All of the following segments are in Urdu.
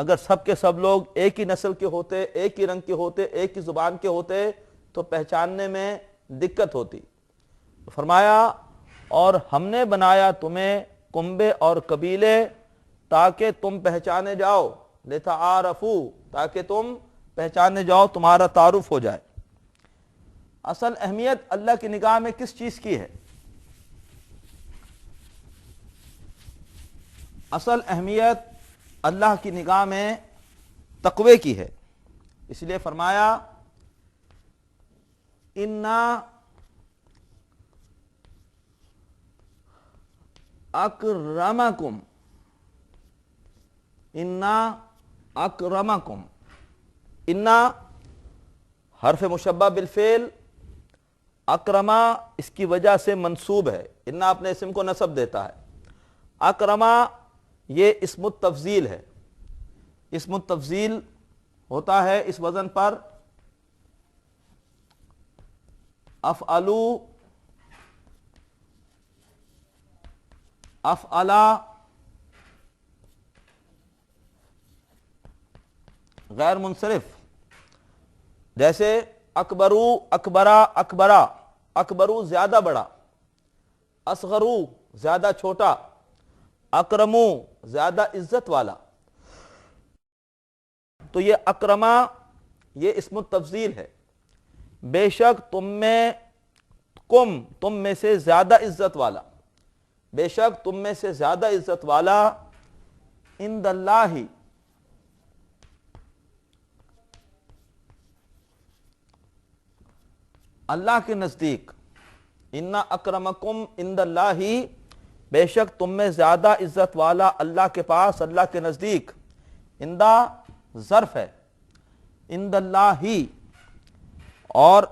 اگر سب کے سب لوگ ایک ہی نسل کے ہوتے، ایک ہی رنگ کے ہوتے، ایک ہی زبان کے ہوتے تو پہچاننے میں دقت ہوتی۔ فرمایا اور ہم نے بنایا تمہیں کنبے اور قبیلے تاکہ تم پہچانے جاؤ، لتعارفوا، تاکہ تم پہچانے جاؤ، تمہارا تعارف ہو جائے۔ اصل اہمیت اللہ کی نگاہ میں کس چیز کی ہے؟ اصل اہمیت اللہ کی نگاہ میں تقوی کی ہے۔ اس لیے فرمایا انا اکرمکم، انا اکرمکم، انا حرف مشبہ بالفعل، اکرما اس کی وجہ سے منصوب ہے، انا اپنے اسم کو نصب دیتا ہے، اکرما یہ اسم التفضیل ہے۔ اسم التفضیل ہوتا ہے اس وزن پر افعلو، افعلا، غیر منصرف، جیسے اکبرو، اکبرا، اکبرا، اکبرو زیادہ بڑا، اصغرو زیادہ چھوٹا، اکرمو زیادہ عزت والا۔ تو یہ اکرما یہ اسم التفضیل ہے، بے شک تم میں، تم میں سے زیادہ عزت والا، بے شک تم میں سے زیادہ عزت والا، عند اللہ، اللہ کے نزدیک، انا اکرمکم عند اللہ، بے شک تم میں زیادہ عزت والا اللہ کے پاس، اللہ کے نزدیک۔ عندہ ظرف ہے، عند اللہ، اور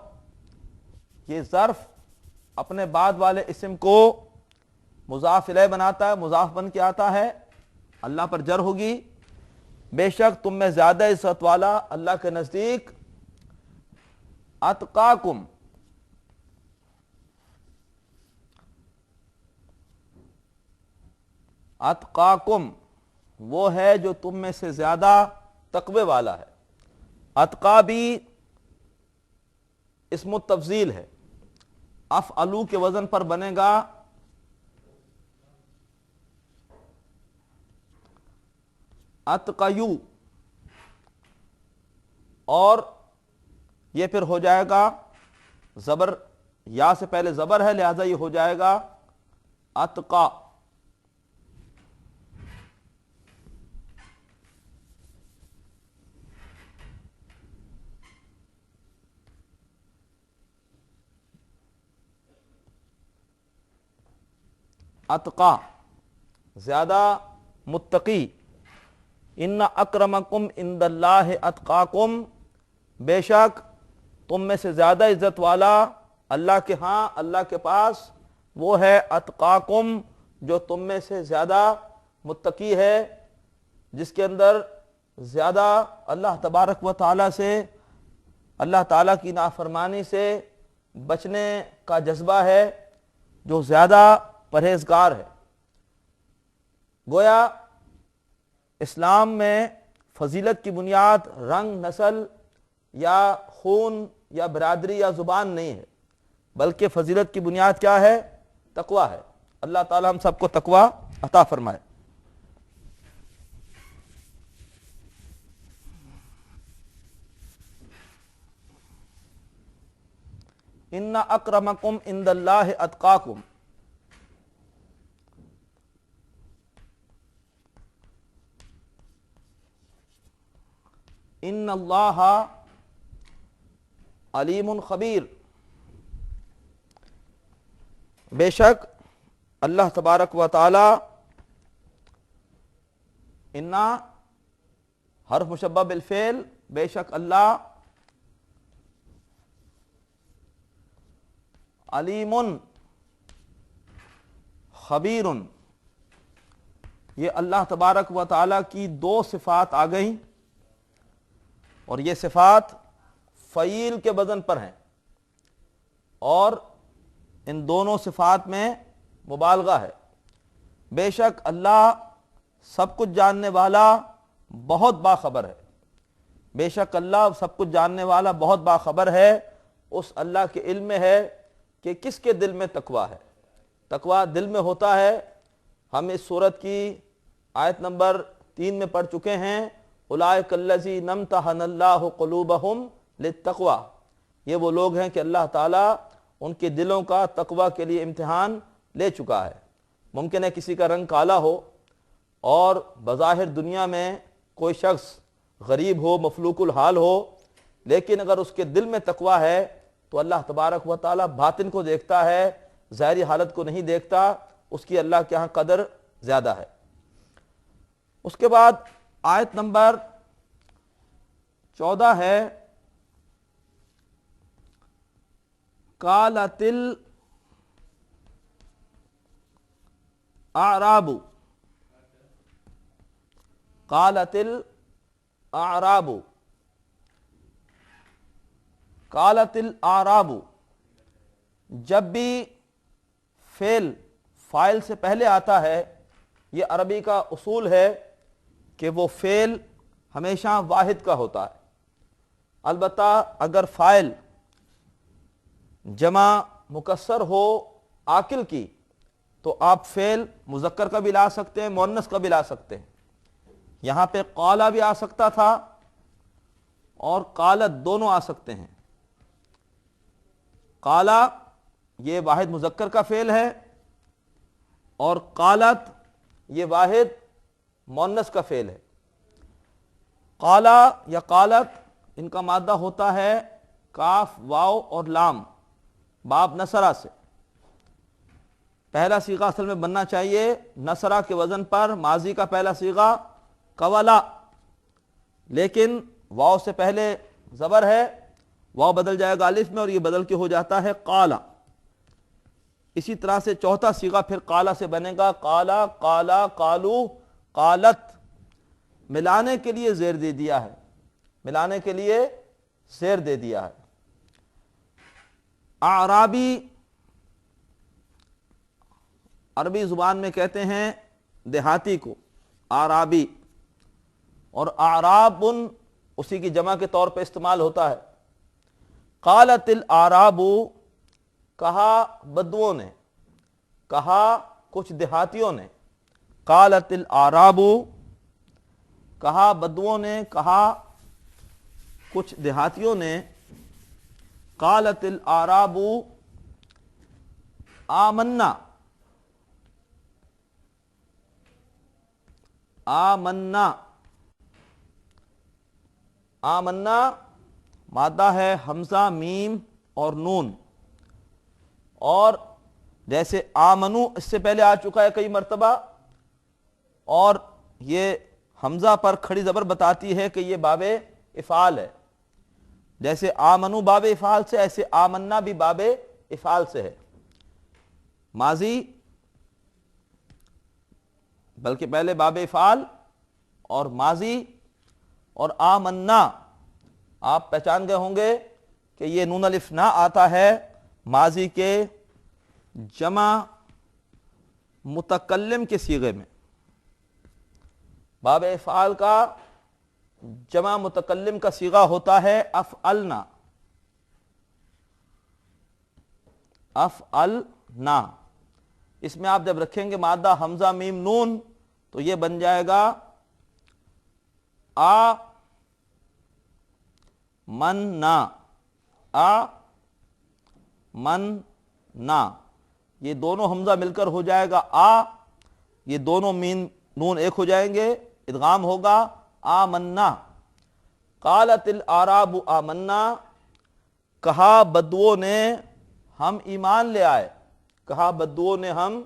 یہ ظرف اپنے بعد والے اسم کو مضاف الیہ بناتا ہے، مضاف بن کے آتا ہے، اللہ پر جر ہوگی۔ بے شک تم میں زیادہ عزت والا اللہ کے نزدیک، اتقاکم، اتقاکم وہ ہے جو تم میں سے زیادہ تقوی والا ہے۔ اتقا بھی اسم التفضیل ہے، افعلو کے وزن پر بنے گا اتقیو، اور یہ پھر ہو جائے گا زبر، یا سے پہلے زبر ہے لہذا یہ ہو جائے گا اتقا۔ اتقا زیادہ متقی، ان اکرمکم عند اللہ اتقاکم، بے شک تم میں سے زیادہ عزت والا اللہ کے ہاں، اللہ کے پاس وہ ہے اتقاکم جو تم میں سے زیادہ متقی ہے، جس کے اندر زیادہ اللہ تبارک و تعالیٰ سے، اللہ تعالیٰ کی نافرمانی سے بچنے کا جذبہ ہے، جو زیادہ پرہیزگار ہے۔ گویا اسلام میں فضیلت کی بنیاد رنگ، نسل یا خون یا برادری یا زبان نہیں ہے، بلکہ فضیلت کی بنیاد کیا ہے؟ تقوی ہے۔ اللہ تعالی ہم سب کو تقوی عطا فرمائے۔ ان اکرمکم عند اللہ اتقاکم، ان اللہ علیم خبیر، بے شک اللہ تبارک و تعالی، انا حرف مشبہ بالفعل، بے شک اللہ علیم خبیر، یہ اللہ تبارک و تعالی کی دو صفات آ گئیں، اور یہ صفات فعیل کے وزن پر ہیں، اور ان دونوں صفات میں مبالغہ ہے۔ بے شک اللہ سب کچھ جاننے والا بہت باخبر ہے، بے شک اللہ سب کچھ جاننے والا بہت باخبر ہے۔ اس اللہ کے علم میں ہے کہ کس کے دل میں تقوی ہے۔ تقوی دل میں ہوتا ہے۔ ہم اس سورت کی آیت نمبر 3 میں پڑھ چکے ہیں، اولئک الذین امتحن اللہ قلوبہم للتقوی، یہ وہ لوگ ہیں کہ اللہ تعالیٰ ان کے دلوں کا تقوی کے لیے امتحان لے چکا ہے۔ ممکن ہے کسی کا رنگ کالا ہو اور بظاہر دنیا میں کوئی شخص غریب ہو، مفلوق الحال ہو، لیکن اگر اس کے دل میں تقوی ہے تو اللہ تبارک و تعالیٰ باطن کو دیکھتا ہے، ظاہری حالت کو نہیں دیکھتا، اس کی اللہ کے ہاں قدر زیادہ ہے۔ اس کے بعد آیت نمبر 14 ہے، قالت الاعراب، قالت الاعراب، قالت الاعراب، جب بھی فعل فاعل سے پہلے آتا ہے، یہ عربی کا اصول ہے کہ وہ فعل ہمیشہ واحد کا ہوتا ہے۔ البتہ اگر فاعل جمع مکسر ہو عاقل کی تو آپ فعل مذکر کا بھی لا سکتے ہیں، مؤنث کا بھی لا سکتے ہیں۔ یہاں پہ قالا بھی آ سکتا تھا اور قالت دونوں آ سکتے ہیں۔ قالا یہ واحد مذکر کا فعل ہے اور قالت یہ واحد مؤنث کا فعل ہے۔ قالا یا قالت ان کا مادہ ہوتا ہے کاف، واو اور لام، باب نصرہ سے۔ پہلا صیغہ اصل میں بننا چاہیے نصرہ کے وزن پر، ماضی کا پہلا صیغہ قولا، لیکن واو سے پہلے زبر ہے، واو بدل جائے گا الف میں اور یہ بدل کے ہو جاتا ہے قالا۔ اسی طرح سے چوتھا صیغہ پھر قالا سے بنے گا، قالا، قالا، قالو، قالت، ملانے کے لیے زیر دے دیا ہے، ملانے کے لیے زیر دے دیا ہے۔ اعرابی عربی زبان میں کہتے ہیں دیہاتی کو اعرابی، اور اعراب اسی کی جمع کے طور پہ استعمال ہوتا ہے۔ قالت الاعراب، کہا بدوؤں نے، کہا کچھ دیہاتیوں نے، قالت الاعراب، کہا بدوؤں نے، کہا کچھ دیہاتیوں نے، قالت الاعراب آمنا، آمنا، آمنا مادہ ہے حمزہ، میم اور نون، اور جیسے آمنو اس سے پہلے آ چکا ہے کئی مرتبہ، اور یہ حمزہ پر کھڑی زبر بتاتی ہے کہ یہ باب افعال ہے۔ جیسے آمنو باب افعال سے، ایسے آمنا بھی باب افعال سے ہے۔ ماضی بلکہ پہلے باب افعال اور ماضی، اور آمنا آپ پہچان گئے ہوں گے کہ یہ نون الف نہ آتا ہے ماضی کے جمع متکلم کے صیغے میں۔ باب افعال کا جمع متکلم کا صیغہ ہوتا ہے افعلنا، افعلنا۔ اس میں آپ جب رکھیں گے مادہ حمزہ میم نون تو یہ بن جائے گا آ مننا، آ مننا، یہ دونوں حمزہ مل کر ہو جائے گا آ، یہ دونوں میم نون ایک ہو جائیں گے، ادغام ہوگا آمنا۔ قالت الاعراب آمنا، کہا بدوؤں نے ہم ایمان لے آئے، کہا بدوؤں نے ہم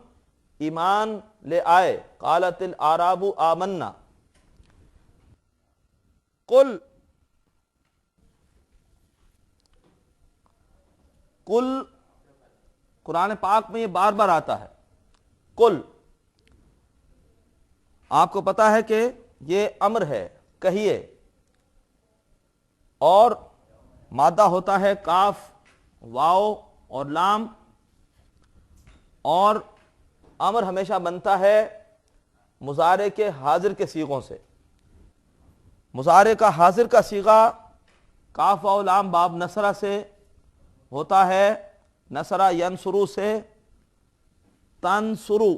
ایمان لے آئے۔ قالت الاعراب آمنا۔ قل، قل قرآن پاک میں یہ بار بار آتا ہے، قل۔ آپ کو پتا ہے کہ یہ امر ہے، کہیے، اور مادہ ہوتا ہے کاف، واو اور لام، اور امر ہمیشہ بنتا ہے مضارع کے حاضر کے صیغوں سے۔ مضارع کا حاضر کا صیغہ کاف واو لام باب نصرہ سے ہوتا ہے، نصرہ ینصرو سے تنصرو۔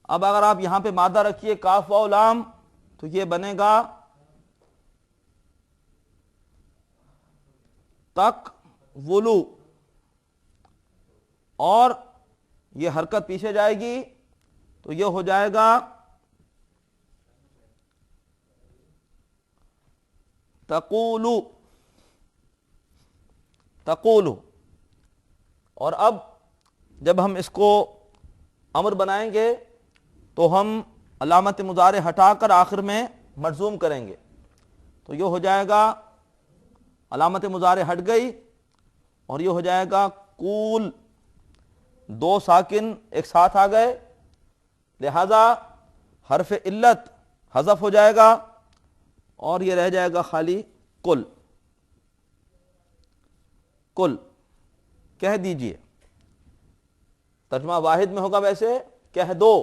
اب اگر آپ یہاں پہ مادہ رکھیے کاف واو لام تو یہ بنے گا تک ولو، اور یہ حرکت پیچھے جائے گی تو یہ ہو جائے گا تقولو تقولو۔ اور اب جب ہم اس کو امر بنائیں گے تو ہم علامت مضارع ہٹا کر آخر میں مجزوم کریں گے، تو یہ ہو جائے گا علامت مضارع ہٹ گئی اور یہ ہو جائے گا قول، دو ساکن ایک ساتھ آ گئے، لہذا حرف علت حذف ہو جائے گا اور یہ رہ جائے گا خالی قل۔ قل کہہ دیجئے، ترجمہ واحد میں ہوگا ویسے کہہ دو،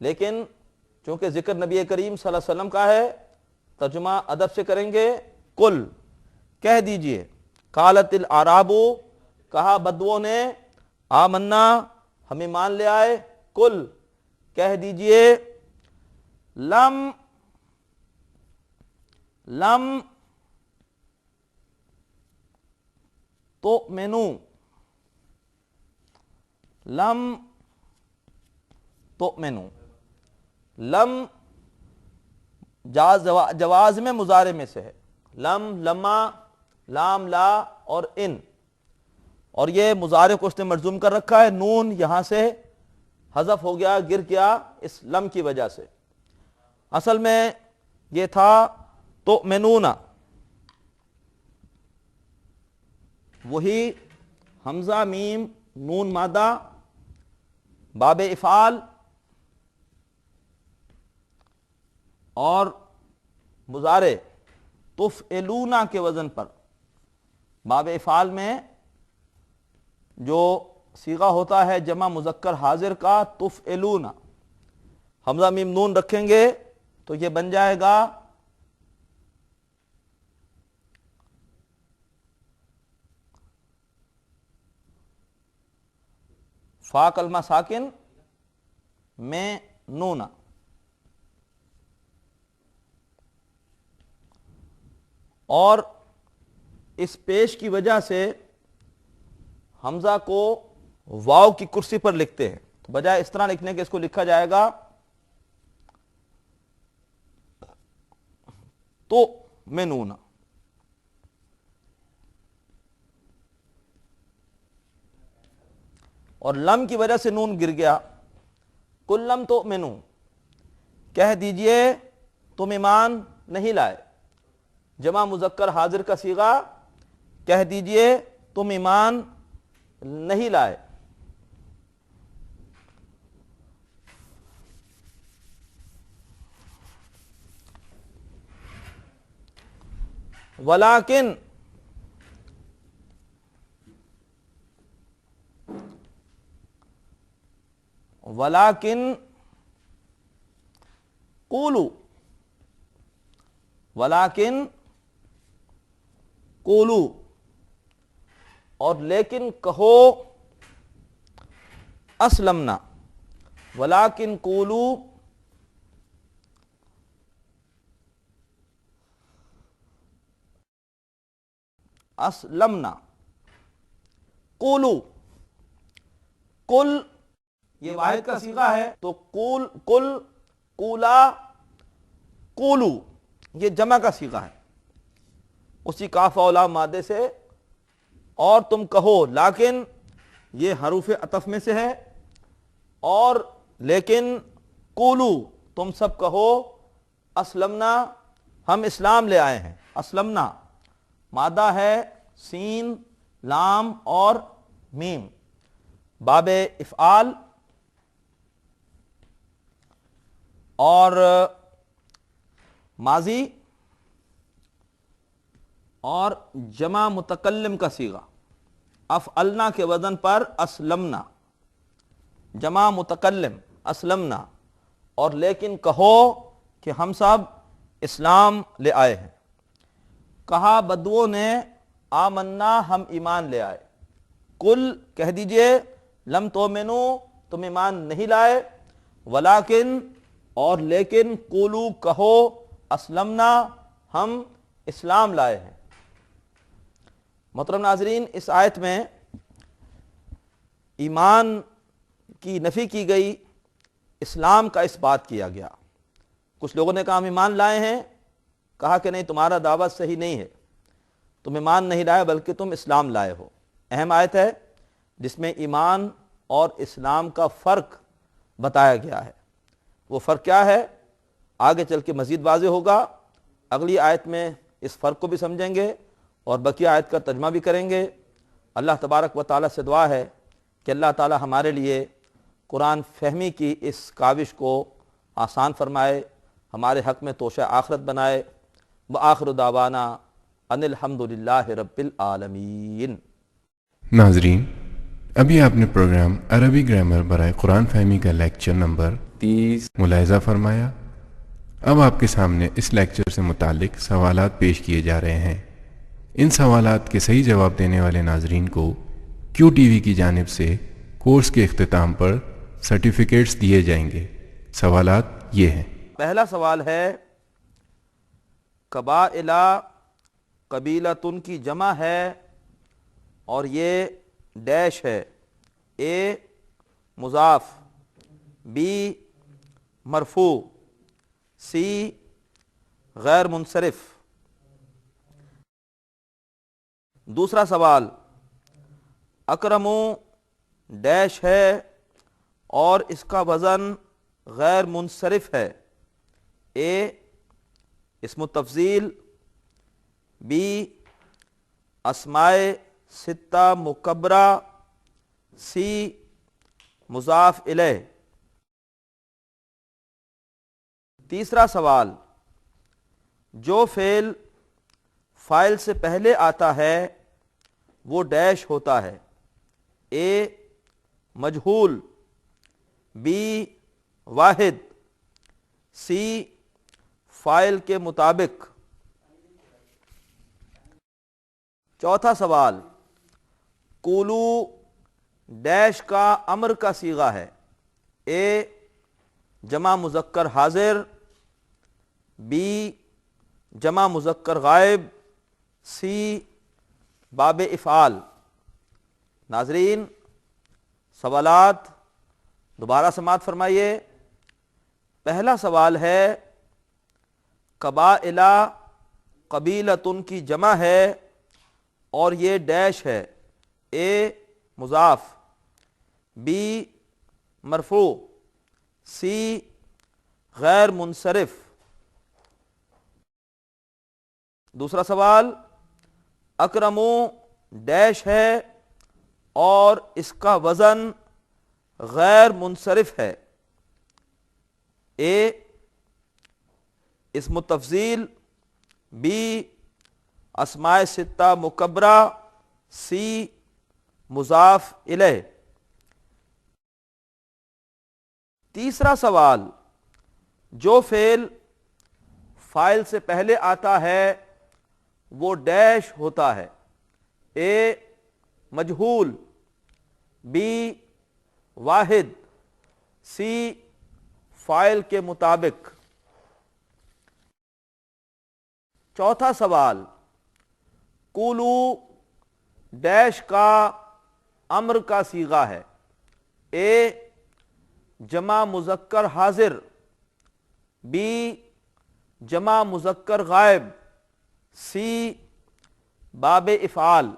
لیکن چونکہ ذکر نبی کریم صلی اللہ علیہ وسلم کا ہے ترجمہ ادب سے کریں گے قل، کہہ دیجئے۔ قالت الاعراب، کہا بدوؤں نے، آمنا، ہم ایمان لے آئے، قل کہہ دیجئے، لم تؤمنوا، لم تؤمنوا، لم جواز میں مضارع میں سے ہے، لم، لما، لام، لا اور ان، اور یہ مضارع کو اس نے مجزوم کر رکھا ہے، نون یہاں سے حذف ہو گیا، گر گیا اس لم کی وجہ سے، اصل میں یہ تھا تؤمنون، وہی حمزہ میم نون مادہ باب افعال اور مضارع تفعلون کے وزن پر، باب افعال میں جو صیغہ ہوتا ہے جمع مذکر حاضر کا تفعلون، حمزہ میم نون رکھیں گے تو یہ بن جائے گا فا کلمہ ساکن میں نون، اور اس پیش کی وجہ سے حمزہ کو واو کی کرسی پر لکھتے ہیں، تو بجائے اس طرح لکھنے کے اس کو لکھا جائے گا تو منون، اور لم کی وجہ سے نون گر گیا، کل لم تؤمنوا، کہہ دیجئے تم ایمان نہیں لائے، جمع مذکر حاضر کا صیغہ، کہہ دیجئے تم ایمان نہیں لائے۔ ولیکن، ولیکن قولوا، ولیکن قولوا، اور لیکن کہو اسلمنا، ولیکن قولوا اسلمنا، قولوا، قل یہ واحد کا صیغہ ہے تو قول، قل، قولا، قولو یہ جمع کا صیغہ ہے اسی کاف و لام مادے سے، اور تم کہو، لیکن یہ حروف عطف میں سے ہے، اور لیکن قولو تم سب کہو، اسلمنا ہم اسلام لے آئے ہیں، اسلمنا مادہ ہے سین، لام اور میم، باب افعال اور ماضی اور جمع متکلم کا صیغہ، افعلنا کے وزن پر اسلمنا، جمع متکلم اسلمنا، اور لیکن کہو کہ ہم سب اسلام لے آئے ہیں۔ کہا بدوؤں نے آمنا، ہم ایمان لے آئے۔ کل کہہ دیجئے لم تؤمنو، تم ایمان نہیں لائے، ولیکن اور لیکن، قولو کہو، اسلمنا، ہم اسلام لائے ہیں۔ محترم ناظرین، اس آیت میں ایمان کی نفی کی گئی، اسلام کا اس بات کیا گیا۔ کچھ لوگوں نے کہا ہم ایمان لائے ہیں، کہا کہ نہیں، تمہارا دعویٰ صحیح نہیں ہے، تم ایمان نہیں لائے بلکہ تم اسلام لائے ہو۔ اہم آیت ہے جس میں ایمان اور اسلام کا فرق بتایا گیا ہے۔ وہ فرق کیا ہے آگے چل کے مزید واضح ہوگا۔ اگلی آیت میں اس فرق کو بھی سمجھیں گے اور بقیہ آیت کا ترجمہ بھی کریں گے۔ اللہ تبارک و تعالیٰ سے دعا ہے کہ اللہ تعالیٰ ہمارے لیے قرآن فہمی کی اس کاوش کو آسان فرمائے، ہمارے حق میں توشہ آخرت بنائے۔ وآخر دعوانا ان الحمدللہ رب العالمین۔ ناظرین، ابھی آپ نے پروگرام عربی گرامر برائے قرآن فہمی کا لیکچر نمبر 30 ملاحظہ فرمایا۔ اب آپ کے سامنے اس لیکچر سے متعلق سوالات پیش کیے جا رہے ہیں۔ ان سوالات کے صحیح جواب دینے والے ناظرین کو کیو ٹی وی کی جانب سے کورس کے اختتام پر سرٹیفکیٹس دیے جائیں گے۔ سوالات یہ ہیں۔ پہلا سوال ہے، قبائلہ قبیلتن کی جمع ہے اور یہ ڈیش ہے، اے مضاف، بی مرفوع، سی غیر منصرف۔ دوسرا سوال، اکرمو ڈیش ہے اور اس کا وزن غیر منصرف ہے، اے اسم تفضیل، بی اسمائے ستہ مکبرہ، سی مضاف الیہ۔ تیسرا سوال، جو فعل فاعل سے پہلے آتا ہے وہ ڈیش ہوتا ہے، اے مجہول، بی واحد، سی فاعل کے مطابق۔ چوتھا سوال، قولو ڈیش کا امر کا صیغہ ہے، اے جمع مذکر حاضر، بی جمع مذکر غائب، سی باب افعال۔ ناظرین، سوالات دوبارہ سماعت فرمائیے۔ پہلا سوال ہے، قبائلہ قبیلتن کی جمع ہے اور یہ ڈیش ہے، اے مضاف، بی مرفوع، سی غیر منصرف۔ دوسرا سوال، اکرمو ڈیش ہے اور اس کا وزن غیر منصرف ہے، اے اسم تفضیل، بی اسماء ستہ مکبرہ، سی مضاف الیہ۔ تیسرا سوال، جو فعل فاعل سے پہلے آتا ہے وہ ڈیش ہوتا ہے، اے مجہول، بی واحد، سی فاعل کے مطابق۔ چوتھا سوال، قولو ڈیش کا امر کا صیغہ ہے، اے جمع مذکر حاضر، بی جمع مذکر غائب، سی باب افعال۔